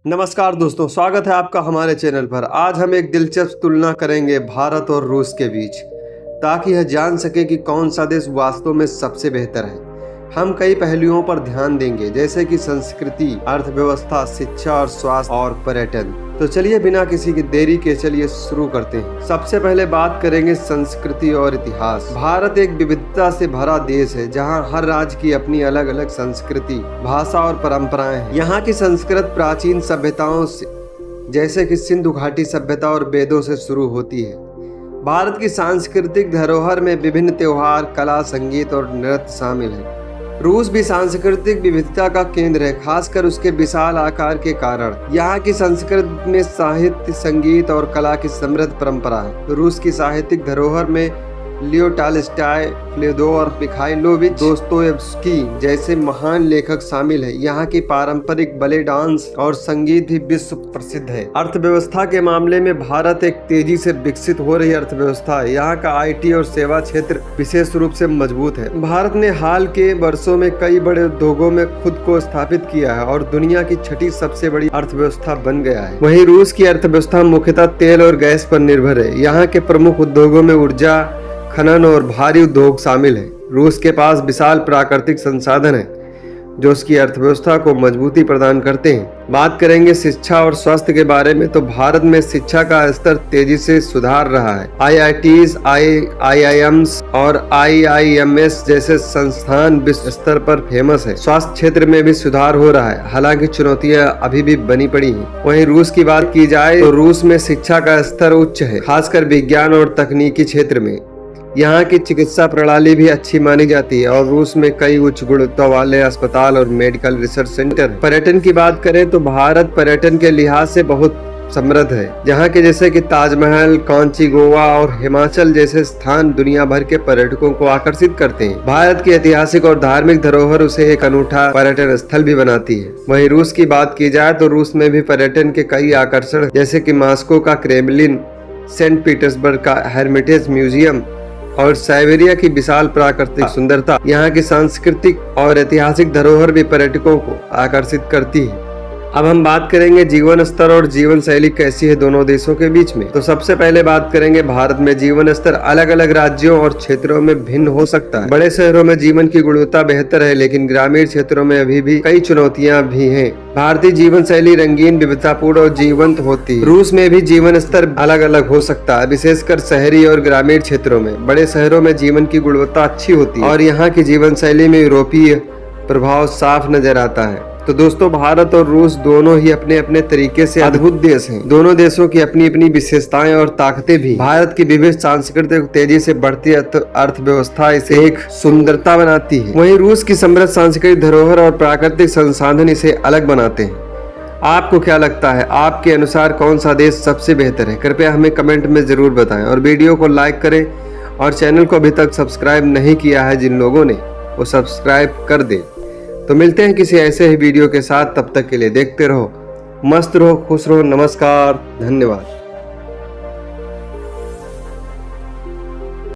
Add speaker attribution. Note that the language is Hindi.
Speaker 1: नमस्कार दोस्तों, स्वागत है आपका हमारे चैनल पर। आज हम एक दिलचस्प तुलना करेंगे भारत और रूस के बीच, ताकि यह जान सके कि कौन सा देश वास्तव में सबसे बेहतर है। हम कई पहलुओं पर ध्यान देंगे, जैसे कि संस्कृति, अर्थव्यवस्था, शिक्षा और स्वास्थ्य और पर्यटन। तो चलिए बिना किसी की देरी के चलिए शुरू करते हैं। सबसे पहले बात करेंगे संस्कृति और इतिहास। भारत एक विविधता से भरा देश है, जहां हर राज्य की अपनी अलग अलग संस्कृति, भाषा और परंपराएं हैं। यहाँ की संस्कृत प्राचीन सभ्यताओं से, जैसे कि सिंधु घाटी सभ्यता और वेदों से शुरू होती है। भारत की सांस्कृतिक धरोहर में विभिन्न त्योहार, कला, संगीत और नृत्य शामिल है। रूस भी सांस्कृतिक विविधता का केंद्र है, खासकर उसके विशाल आकार के कारण। यहाँ की संस्कृति में साहित्य, संगीत और कला की समृद्ध परंपरा है। रूस की साहित्यिक धरोहर में Leo Tolstoy, Fyodor Mikhailovich Dostoevsky जैसे महान लेखक शामिल हैं। यहाँ की पारंपरिक बले डांस और संगीत भी विश्व प्रसिद्ध है। अर्थव्यवस्था के मामले में भारत एक तेजी से विकसित हो रही अर्थव्यवस्था है। यहाँ का आईटी और सेवा क्षेत्र विशेष रूप से मजबूत है। भारत ने हाल के वर्षों में कई बड़े उद्योगों में खुद को स्थापित किया है और दुनिया की छठी सबसे बड़ी अर्थव्यवस्था बन गया है। वहीं रूस की अर्थव्यवस्था मुख्यतः तेल और गैस पर निर्भर है। यहाँ के प्रमुख उद्योगों में ऊर्जा, खनन और भारी उद्योग शामिल है। रूस के पास विशाल प्राकृतिक संसाधन है, जो उसकी अर्थव्यवस्था को मजबूती प्रदान करते हैं। बात करेंगे शिक्षा और स्वास्थ्य के बारे में, तो भारत में शिक्षा का स्तर तेजी से सुधार रहा है। IITs, IIMs और IIMS जैसे संस्थान विश्व स्तर पर फेमस है। स्वास्थ्य क्षेत्र में भी सुधार हो रहा है, हालांकि चुनौतियां अभी भी बनी पड़ी हैं। वहीं रूस की बात की जाए तो रूस में शिक्षा का स्तर उच्च है, खासकर विज्ञान और तकनीकी क्षेत्र में। यहाँ की चिकित्सा प्रणाली भी अच्छी मानी जाती है और रूस में कई उच्च गुणवत्ता वाले अस्पताल और मेडिकल रिसर्च सेंटर हैं। पर्यटन की बात करें तो भारत पर्यटन के लिहाज से बहुत समृद्ध है। जहाँ के जैसे कि ताजमहल, कांची, गोवा और हिमाचल जैसे स्थान दुनिया भर के पर्यटकों को आकर्षित करते हैं। भारत की ऐतिहासिक और धार्मिक धरोहर उसे एक अनूठा पर्यटन स्थल भी बनाती है। वहीं रूस की बात की जाए तो रूस में भी पर्यटन के कई आकर्षण, जैसे कि मॉस्को का क्रेमलिन, सेंट पीटर्सबर्ग का हेर्मिटेज म्यूजियम और साइबेरिया की विशाल प्राकृतिक सुंदरता। यहाँ की सांस्कृतिक और ऐतिहासिक धरोहर भी पर्यटकों को आकर्षित करती है। अब हम बात करेंगे जीवन स्तर और जीवन शैली कैसी है दोनों देशों के बीच में। तो सबसे पहले बात करेंगे भारत में। जीवन स्तर अलग अलग राज्यों और क्षेत्रों में भिन्न हो सकता है। बड़े शहरों में जीवन की गुणवत्ता बेहतर है, लेकिन ग्रामीण क्षेत्रों में अभी भी कई चुनौतियां भी हैं। भारतीय जीवन शैली रंगीन, विविधतापूर्ण और जीवंत होती है। रूस में भी जीवन स्तर अलग अलग हो सकता है, विशेषकर शहरी और ग्रामीण क्षेत्रों में। बड़े शहरों में जीवन की गुणवत्ता अच्छी होती है और यहाँ की जीवन शैली में यूरोपीय प्रभाव साफ नजर आता है। तो दोस्तों, भारत और रूस दोनों ही अपने अपने तरीके से अद्भुत देश हैं। दोनों देशों की अपनी अपनी विशेषताएं और ताकतें भी। भारत की विविध सांस्कृतिक तेजी से बढ़ती अर्थव्यवस्था इसे एक सुंदरता बनाती है। वहीं रूस की समृद्ध सांस्कृतिक धरोहर और प्राकृतिक संसाधन इसे अलग बनाते हैं। आपको क्या लगता है, आपके अनुसार कौन सा देश सबसे बेहतर है? कृपया हमें कमेंट में जरूर बताएं और वीडियो को लाइक करें और चैनल को अभी तक सब्सक्राइब नहीं किया है जिन लोगों ने, वो सब्सक्राइब कर दें। तो मिलते हैं किसी ऐसे ही वीडियो के साथ। तब तक के लिए देखते रहो, मस्त रहो, खुश रहो। नमस्कार, धन्यवाद।